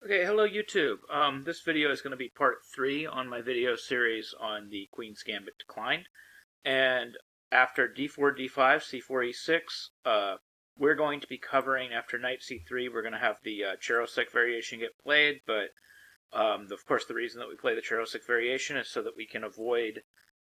Okay, hello YouTube. This video is going to be part 3 on my video series on the Queen's Gambit decline. And after d4, d5, c4, e6, we're going to be covering, after knight c3, we're going to have the Charosek variation get played. But, of course, the reason that we play the Charosek variation is so that we can avoid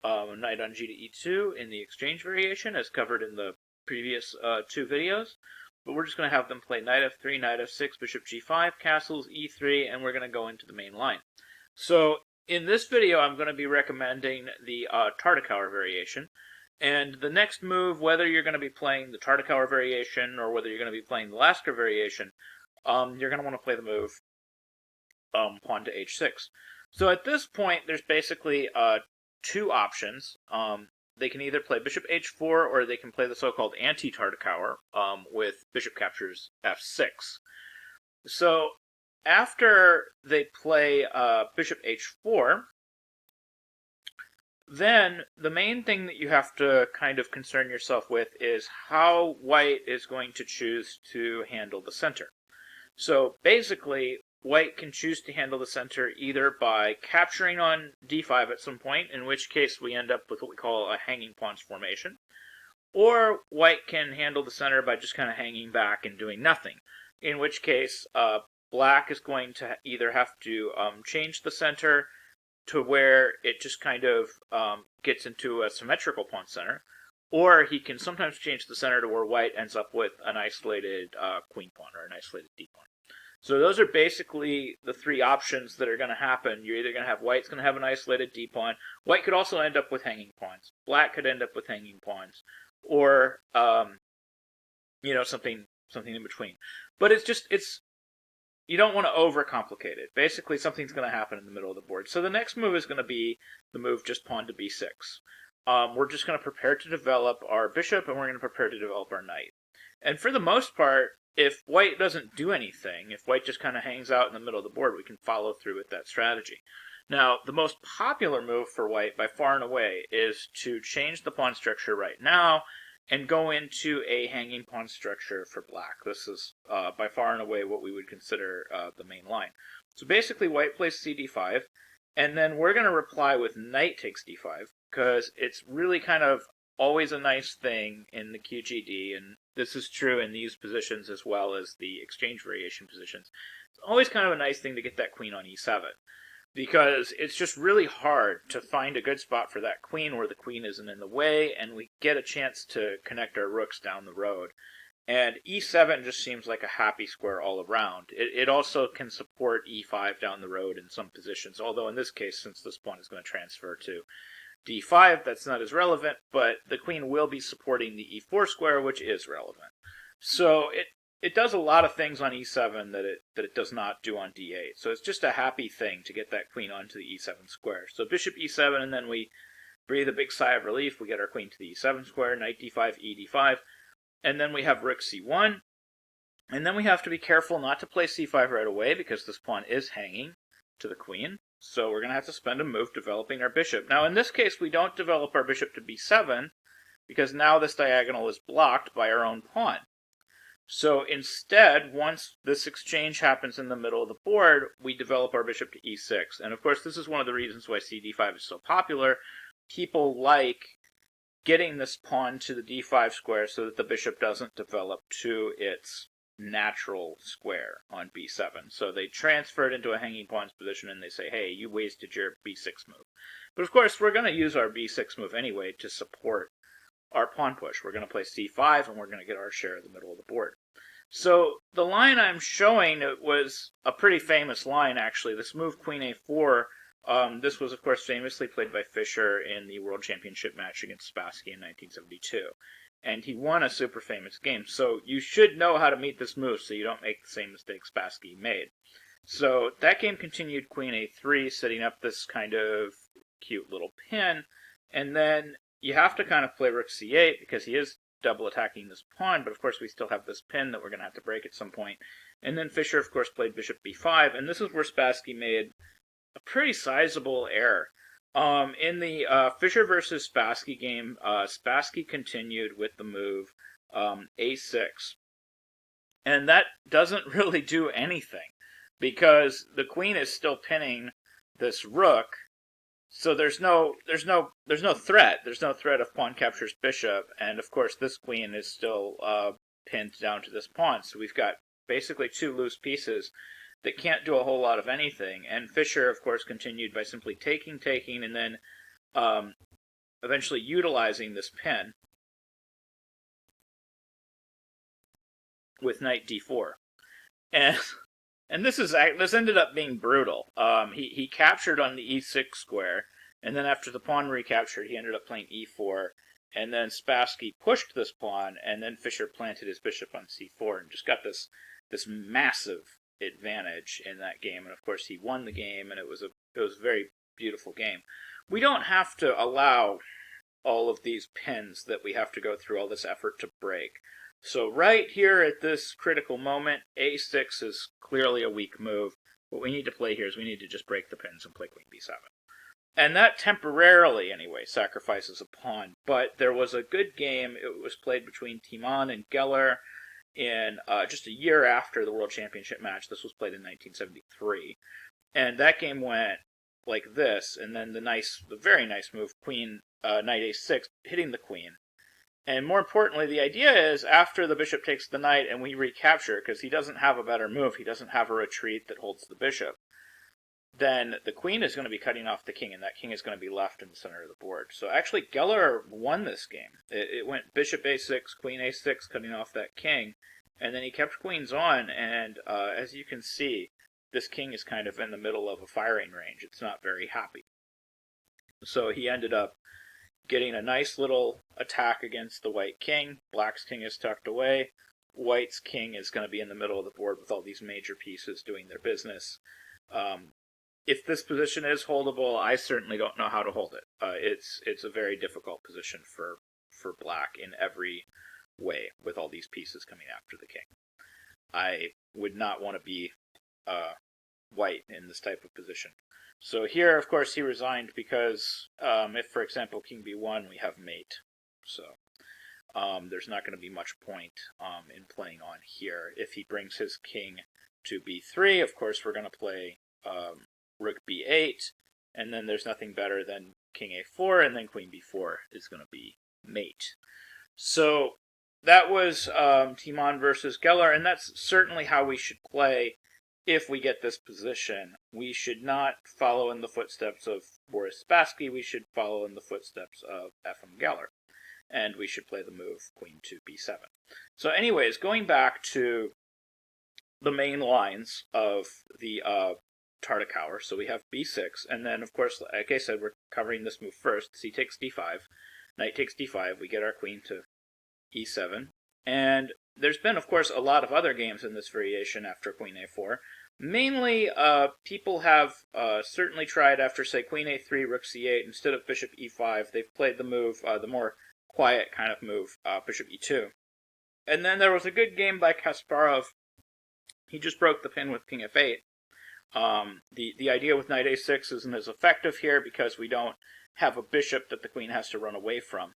knight on g to e2 in the exchange variation, as covered in the previous 2 videos. But we're just going to have them play knight f3, knight f6, bishop g5, castles, e3, and we're going to go into the main line. So in this video, I'm going to be recommending the Tartakower variation. And the next move, whether you're going to be playing the Tartakower variation or whether you're going to be playing the Lasker variation, you're going to want to play the move pawn to h6. So at this point, there's basically two options. They can either play bishop h4 or they can play the so-called Anti-Tartakower with bishop captures f6. So after they play bishop h4, then the main thing that you have to kind of concern yourself with is how white is going to choose to handle the center. So basically, white can choose to handle the center either by capturing on d5 at some point, in which case we end up with what we call a hanging pawns formation, or white can handle the center by just kind of hanging back and doing nothing, in which case black is going to either have to change the center to where it just kind of gets into a symmetrical pawn center, or he can sometimes change the center to where white ends up with an isolated queen pawn or an isolated d pawn. So those are basically the three options that are going to happen. You're either going to have white's going to have an isolated d pawn. White could also end up with hanging pawns. Black could end up with hanging pawns, or something in between. But it's you don't want to overcomplicate it. Basically, something's going to happen in the middle of the board. So the next move is going to be the move just pawn to b6. We're just going to prepare to develop our bishop, and we're going to prepare to develop our knight. And for the most part, if white doesn't do anything, if white just kind of hangs out in the middle of the board, we can follow through with that strategy. Now, the most popular move for white, by far and away, is to change the pawn structure right now and go into a hanging pawn structure for black. This is by far and away what we would consider the main line. So basically, white plays cd5, and then we're going to reply with knight takes d5, because it's really kind of always a nice thing in the QGD, and this is true in these positions as well as the exchange variation positions. It's always kind of a nice thing to get that queen on e7, because it's just really hard to find a good spot for that queen where the queen isn't in the way, and we get a chance to connect our rooks down the road. And e7 just seems like a happy square all around. It also can support e5 down the road in some positions, although in this case, since this pawn is going to transfer to d5, that's not as relevant, but the queen will be supporting the e4 square, which is relevant. So it does a lot of things on e7 that it does not do on d8. So it's just a happy thing to get that queen onto the e7 square. So bishop e7, and then we breathe a big sigh of relief. We get our queen to the e7 square, knight d5, e d5, and then we have rook c1. And then we have to be careful not to play c5 right away, because this pawn is hanging to the queen. So we're going to have to spend a move developing our bishop. Now, in this case, we don't develop our bishop to b7, because now this diagonal is blocked by our own pawn. So instead, once this exchange happens in the middle of the board, we develop our bishop to e6. And of course, this is one of the reasons why cd5 is so popular. People like getting this pawn to the d5 square so that the bishop doesn't develop to its natural square on b7. So they transfer it into a hanging pawns position and they say, hey, you wasted your b6 move. But of course, we're going to use our b6 move anyway to support our pawn push. We're going to play c5 and we're going to get our share of the middle of the board. So the line I'm showing, it was a pretty famous line, actually. This move, queen a4, this was, of course, famously played by Fischer in the World Championship match against Spassky in 1972. And he won a super famous game. So you should know how to meet this move so you don't make the same mistake Spassky made. So that game continued queen a3, setting up this kind of cute little pin. And then you have to kind of play rook c8 because he is double attacking this pawn, but of course we still have this pin that we're going to have to break at some point. And then Fischer, of course, played bishop b5, and this is where Spassky made a pretty sizable error. In the Fischer versus Spassky game, Spassky continued with the move a6. And that doesn't really do anything. because the queen is still pinning this rook. So there's no threat. There's no threat of pawn captures bishop, and of course this queen is still pinned down to this pawn. So we've got basically two loose pieces that can't do a whole lot of anything. And Fischer, of course, continued by simply taking, and then eventually utilizing this pin with knight d4. And this ended up being brutal. He captured on the e6 square, and then after the pawn recaptured, he ended up playing e4, and then Spassky pushed this pawn, and then Fischer planted his bishop on c4 and just got this massive advantage in that game. And of course, he won the game, and it was a very beautiful game. We don't have to allow all of these pins that we have to go through all this effort to break. So right here at this critical moment, a6 is clearly a weak move. What we need to play here is we need to just break the pins and play queen b7. And that temporarily, anyway, sacrifices a pawn. But there was a good game. It was played between Timon and Geller in just a year after the World Championship match. This was played in 1973. And that game went like this, and then the very nice move, knight a6, hitting the queen. And more importantly, the idea is after the bishop takes the knight and we recapture, because he doesn't have a better move, he doesn't have a retreat that holds the bishop, then the queen is going to be cutting off the king, and that king is going to be left in the center of the board. So actually, Geller won this game. It went bishop a6, queen a6, cutting off that king, and then he kept queens on, and as you can see, this king is kind of in the middle of a firing range. It's not very happy. So he ended up getting a nice little attack against the white king. Black's king is tucked away. White's king is going to be in the middle of the board with all these major pieces doing their business. If this position is holdable, I certainly don't know how to hold it. It's a very difficult position for Black in every way, with all these pieces coming after the king. I would not want to be White in this type of position. So here, of course, he resigned because if, for example, king b1, we have mate. So there's not going to be much point in playing on here. If he brings his king to b3, of course, we're going to play rook b8, and then there's nothing better than king a4, and then queen b4 is going to be mate. So that was Timon versus Geller, and that's certainly how we should play. If we get this position, we should not follow in the footsteps of Boris Spassky. We should follow in the footsteps of Efim Geller. And we should play the move queen to b7. So anyways, going back to the main lines of the Tartakower. So we have b6, and then, of course, like I said, we're covering this move first. C takes d5, knight takes d5. We get our queen to e7. And there's been, of course, a lot of other games in this variation after queen a4. Mainly, people have certainly tried after, say, queen a3, rook c8, instead of bishop e5, they've played the move, the more quiet kind of move, bishop e2. And then there was a good game by Kasparov. He just broke the pin with king f8. The idea with knight a6 isn't as effective here because we don't have a bishop that the queen has to run away from.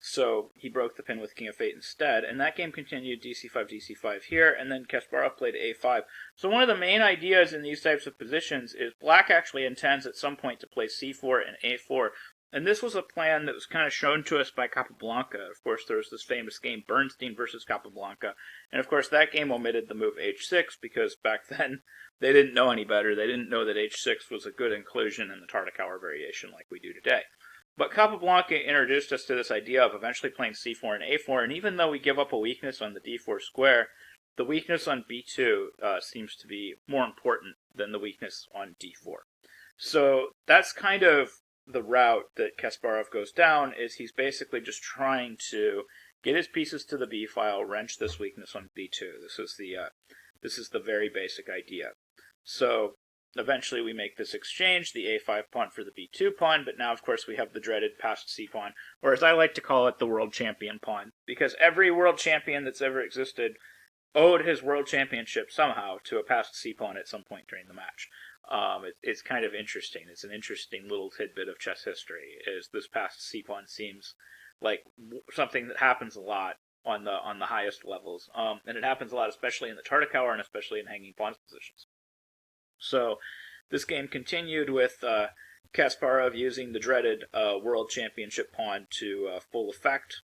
So he broke the pin with king f8 instead, and that game continued dc5, dc5 here, and then Kasparov played a5. So one of the main ideas in these types of positions is Black actually intends at some point to play c4 and a4, and this was a plan that was kind of shown to us by Capablanca. Of course, there was this famous game, Bernstein versus Capablanca, and of course that game omitted the move h6, because back then they didn't know any better. They didn't know that h6 was a good inclusion in the Tartakower variation like we do today. But Capablanca introduced us to this idea of eventually playing c4 and a4, and even though we give up a weakness on the d4 square, the weakness on b2 seems to be more important than the weakness on d4. So that's kind of the route that Kasparov goes down, is he's basically just trying to get his pieces to the b file, wrench this weakness on b2. This is the very basic idea. So eventually we make this exchange, the a5 pawn for the b2 pawn, but now of course we have the dreaded passed c pawn, or as I like to call it, the world champion pawn, because every world champion that's ever existed owed his world championship somehow to a passed c pawn at some point during the match. It's kind of interesting. It's an interesting little tidbit of chess history, is this passed c pawn seems like something that happens a lot on the highest levels, and it happens a lot especially in the Tartakower and especially in hanging pawn positions. So this game continued with Kasparov using the dreaded World Championship pawn to full effect.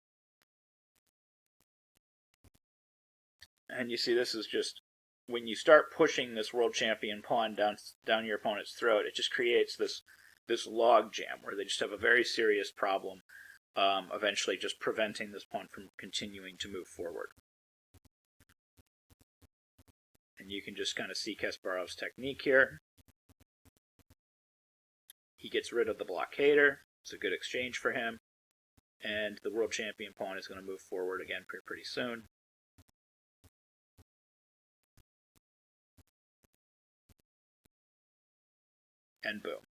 And you see this is just, when you start pushing this World Champion pawn down your opponent's throat, it just creates this log jam where they just have a very serious problem, eventually just preventing this pawn from continuing to move forward. And you can just kind of see Kasparov's technique here. He gets rid of the blockader. It's a good exchange for him. And the World Champion pawn is going to move forward again pretty soon. And boom.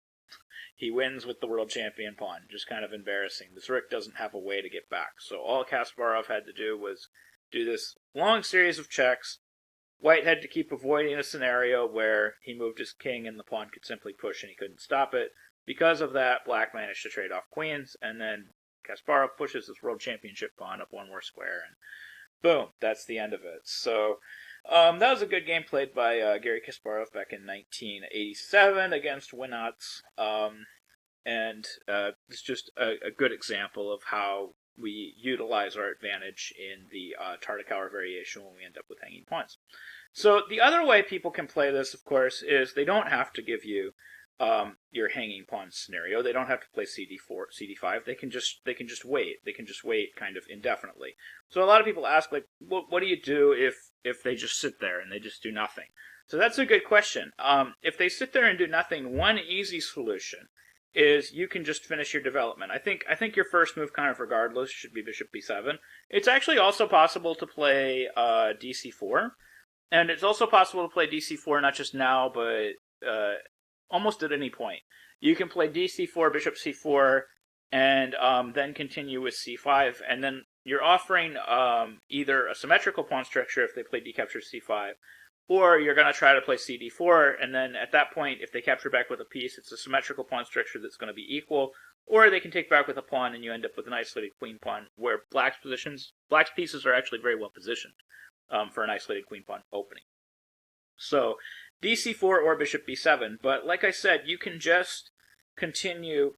He wins with the World Champion pawn. Just kind of embarrassing. This rook doesn't have a way to get back. So all Kasparov had to do was do this long series of checks. White had to keep avoiding a scenario where he moved his king and the pawn could simply push and he couldn't stop it. Because of that, Black managed to trade off queens, and then Kasparov pushes his World Championship pawn up one more square, and boom, that's the end of it. So that was a good game played by Garry Kasparov back in 1987 against Winatz, and it's just a good example of how we utilize our advantage in the Tartakower variation when we end up with hanging pawns. So the other way people can play this, of course, is they don't have to give you your hanging pawn scenario. They don't have to play CD4, CD5. They can just wait. They can just wait kind of indefinitely. So a lot of people ask, like, what do you do if they just sit there and they just do nothing? So that's a good question. If they sit there and do nothing, one easy solution is you can just finish your development. I think your first move, kind of regardless, should be bishop b7. It's actually also possible to play dc4, and it's also possible to play dc4 not just now, but almost at any point. You can play dc4, bishop c4, and then continue with c5, and then you're offering either a symmetrical pawn structure if they play d captures c5, or you're going to try to play cd4, and then at that point, if they capture back with a piece, it's a symmetrical pawn structure that's going to be equal, or they can take back with a pawn and you end up with an isolated queen pawn, where Black's pieces are actually very well positioned for an isolated queen pawn opening. So dc4 or bishop b7, but like I said, you can just continue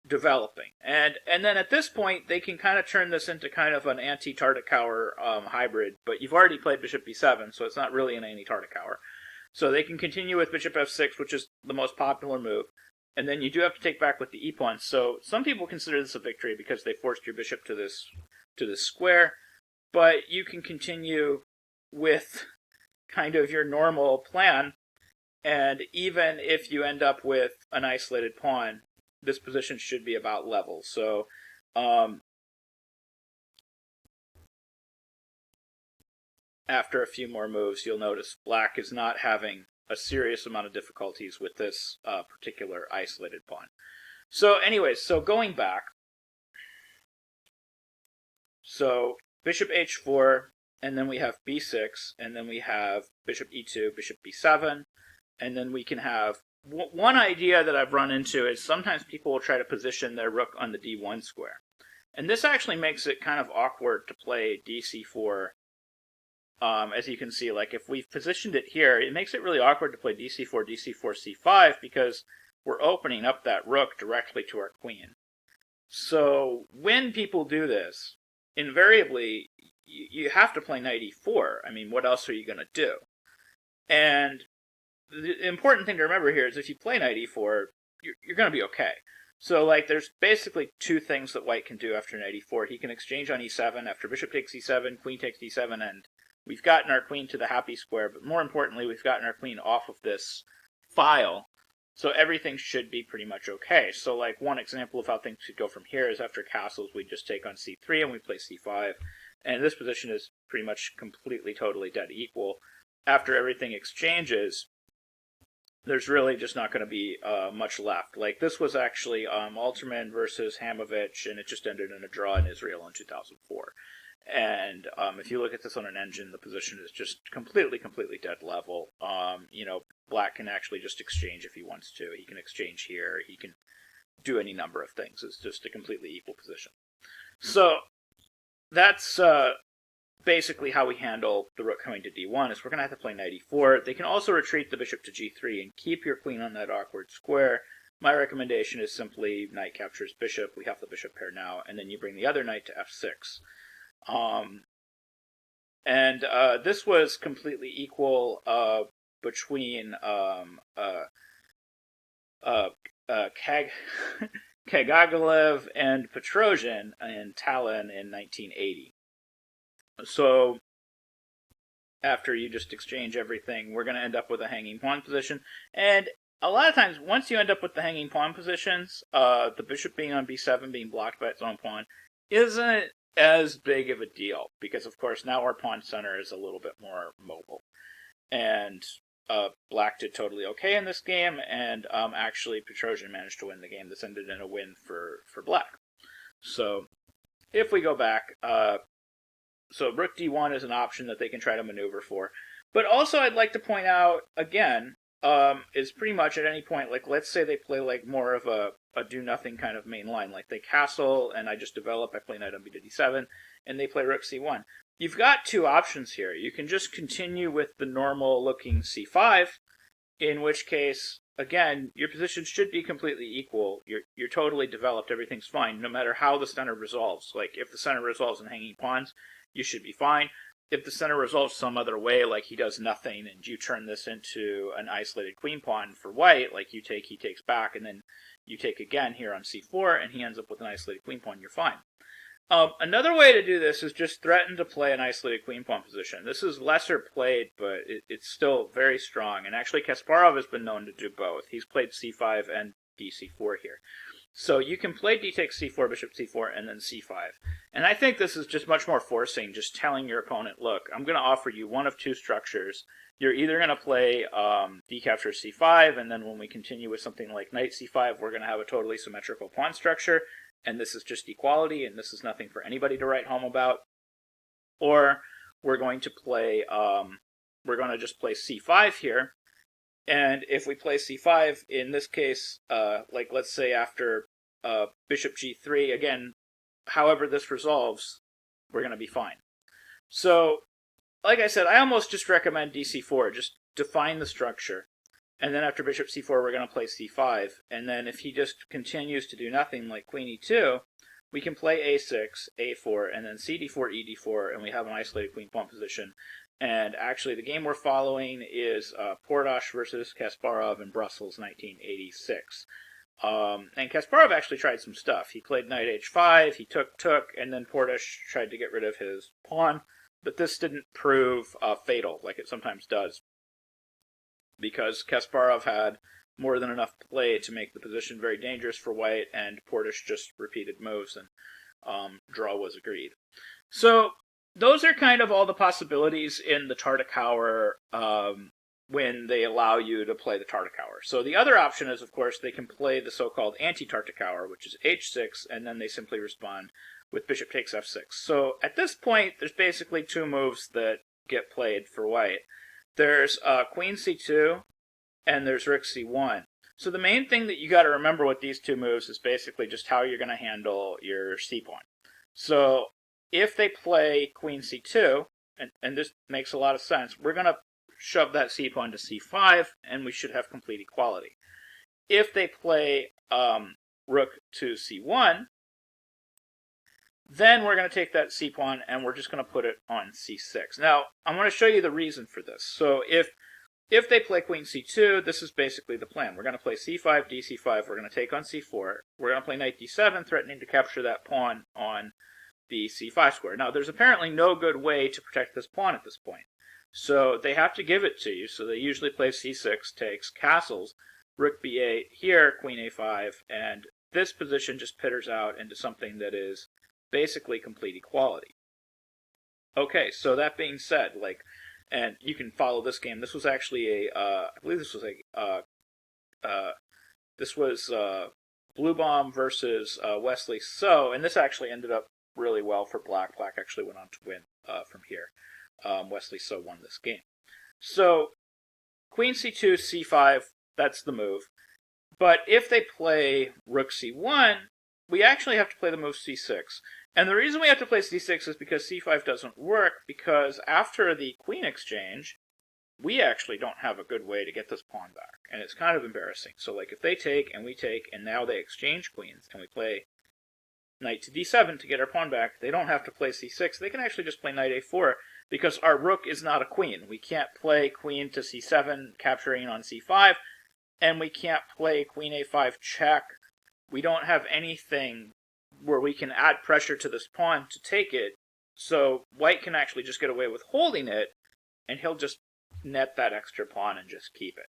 developing. And then at this point, they can kind of turn this into kind of an anti-Tartakower hybrid, but you've already played bishop b7, so it's not really an anti-Tartakower. So they can continue with bishop f6, which is the most popular move, and then you do have to take back with the e-pawn. So some people consider this a victory because they forced your bishop to this square, but you can continue with kind of your normal plan, and even if you end up with an isolated pawn, this position should be about level. So after a few more moves, you'll notice Black is not having a serious amount of difficulties with this particular isolated pawn. So anyways, so going back, so bishop h4, and then we have b6, and then we have bishop e2, bishop b7, and then we can have one idea that I've run into is sometimes people will try to position their rook on the d1 square. And this actually makes it kind of awkward to play dc4. As you can see, like if we've positioned it here, it makes it really awkward to play dc4, dc4, c5, because we're opening up that rook directly to our queen. So when people do this, invariably, you have to play knight e4. I mean, what else are you going to do? And the important thing to remember here is if you play knight e4, you're going to be okay. So, like, there's basically two things that White can do after knight e4. He can exchange on e7 after bishop takes e7, queen takes d7, and we've gotten our queen to the happy square. But more importantly, we've gotten our queen off of this file. So everything should be pretty much okay. So, like, one example of how things could go from here is after castles, we just take on c3 and we play c5. And this position is pretty much completely, totally dead equal. After everything exchanges, there's really just not going to be much left. Like, this was actually Alterman versus Hamovich, and it just ended in a draw in Israel in 2004. And if you look at this on an engine, the position is just completely dead level. You know, Black can actually just exchange if he wants to. He can exchange here. He can do any number of things. It's just a completely equal position. So that's basically how we handle the rook coming to d1 is we're going to have to play knight e4. They can also retreat the bishop to g3 and keep your queen on that awkward square. My recommendation is simply knight captures bishop. We have the bishop pair now, and then you bring the other knight to f6. This was completely equal between Kagagalev and Petrosian in Tallinn in 1980. So after you just exchange everything, we're going to end up with a hanging pawn position. And a lot of times, once you end up with the hanging pawn positions, the bishop being on b7, being blocked by its own pawn, isn't as big of a deal. Because, of course, now our pawn center is a little bit more mobile. And Black did totally okay in this game, and actually Petrosian managed to win the game. This ended in a win for Black. So if we go back, so rook d1 is an option that they can try to maneuver for. But also I'd like to point out, again, is pretty much at any point, like let's say they play like more of a do-nothing kind of main line, like they castle, and I just develop, I play knight on b to d7, and they play rook c1. You've got two options here. You can just continue with the normal-looking c5, in which case, again, your positions should be completely equal. You're totally developed, everything's fine, no matter how the center resolves. Like, if the center resolves in hanging pawns, you should be fine. If the center resolves some other way, like he does nothing, and you turn this into an isolated queen pawn for white, like you take, he takes back, and then you take again here on c4, and he ends up with an isolated queen pawn, you're fine. Another way to do this is just threaten to play an isolated queen pawn position. This is lesser played, but it's still very strong. And actually, Kasparov has been known to do both. He's played c5 and dc4 here. So you can play d takes c4, bishop c4, and then c5. And I think this is just much more forcing, just telling your opponent, look, I'm going to offer you one of two structures. You're either going to play d captures c5, and then when we continue with something like knight c5, we're going to have a totally symmetrical pawn structure. And this is just equality, and this is nothing for anybody to write home about. Or we're going to play, we're going to just play c5 here. And if we play c5, in this case, like let's say after bishop g3, again, however this resolves, we're going to be fine. So, like I said, I almost just recommend dc4, just define the structure. And then after bishop c4, we're going to play c5. And then if he just continues to do nothing like queen e2, we can play a6, a4, and then cd4, ed4, and we have an isolated queen pawn position. And actually, the game we're following is Portosh versus Kasparov in Brussels, 1986. And Kasparov actually tried some stuff. He played knight h5, he took, and then Portosh tried to get rid of his pawn. But this didn't prove fatal, like it sometimes does, because Kasparov had more than enough play to make the position very dangerous for white, and Portosh just repeated moves, and draw was agreed. So those are kind of all the possibilities in the Tartakower when they allow you to play the Tartakower. So the other option is, of course, they can play the so-called Anti-Tartakower, which is h6, and then they simply respond with bishop takes f6. So at this point, there's basically two moves that get played for white. There's queen c2, and there's rook c1. So the main thing that you got to remember with these two moves is basically just how you're going to handle your c-pawn. So if they play queen c2, and this makes a lot of sense, we're going to shove that c-pawn to c5, and we should have complete equality. If they play rook to c1, then we're going to take that c-pawn and we're just going to put it on c6. Now, I want to show you the reason for this. So if they play queen c2, this is basically the plan. We're going to play c5, dc5, we're going to take on c4, we're going to play knight d7, threatening to capture that pawn on the c5 square. Now, there's apparently no good way to protect this pawn at this point. So they have to give it to you, so they usually play c6, takes, castles, rook b8, here, queen a5, and this position just pitters out into something that is basically complete equality. Okay, so that being said, like, and you can follow this game. This was actually I believe this was Blue Bomb versus Wesley So, and this actually ended up really well for Black. Black actually went on to win from here. Wesley So won this game. So, queen c2, c5, that's the move. But if they play rook c1, we actually have to play the move c6. And the reason we have to play c6 is because c5 doesn't work, because after the queen exchange, we actually don't have a good way to get this pawn back, and it's kind of embarrassing. So like if they take and we take, and now they exchange queens, and we play knight to d7 to get our pawn back, they don't have to play c6. They can actually just play knight a4, because our rook is not a queen. We can't play queen to c7, capturing on c5, and we can't play queen a5 check. We don't have anything where we can add pressure to this pawn to take it, so white can actually just get away with holding it, and he'll just net that extra pawn and just keep it.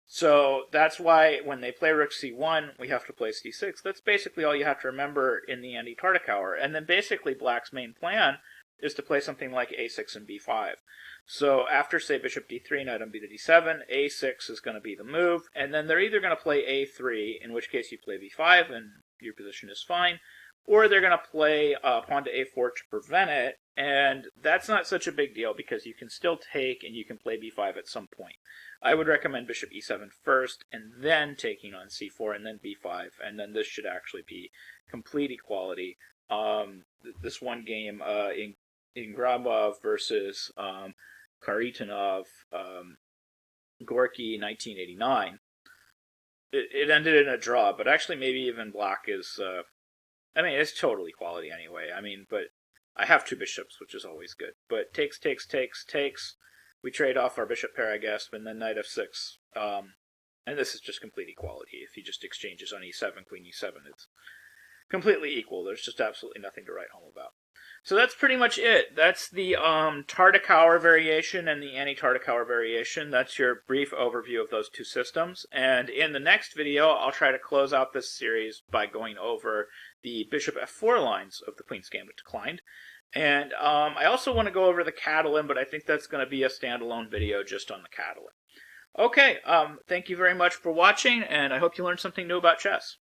So that's why when they play rook c1, we have to play c6. That's basically all you have to remember in the Anti-Tartakower. And then basically black's main plan is to play something like a6 and b5. So after, say, bishop d3, knight on b to d7, a6 is going to be the move. And then they're either going to play a3, in which case you play b5 and your position is fine, or they're going to play pawn to a4 to prevent it. And that's not such a big deal because you can still take and you can play b5 at some point. I would recommend bishop e7 first, and then taking on c4, and then b5, and then this should actually be complete equality. This one game in Grabov versus Kharitonov, Gorky, 1989, it ended in a draw, but actually maybe even black is... I mean, it's total equality anyway. I mean, but I have two bishops, which is always good. But takes. We trade off our bishop pair, I guess, and then knight f6. And this is just complete equality. If he just exchanges on e7, queen e7, it's completely equal. There's just absolutely nothing to write home about. So that's pretty much it. That's the Tartakower variation and the Anti-Tartakower variation. That's your brief overview of those two systems. And in the next video, I'll try to close out this series by going over the bishop f4 lines of the Queen's Gambit Declined. And I also want to go over the Catalan, but I think that's going to be a standalone video just on the Catalan. Okay, thank you very much for watching, and I hope you learned something new about chess.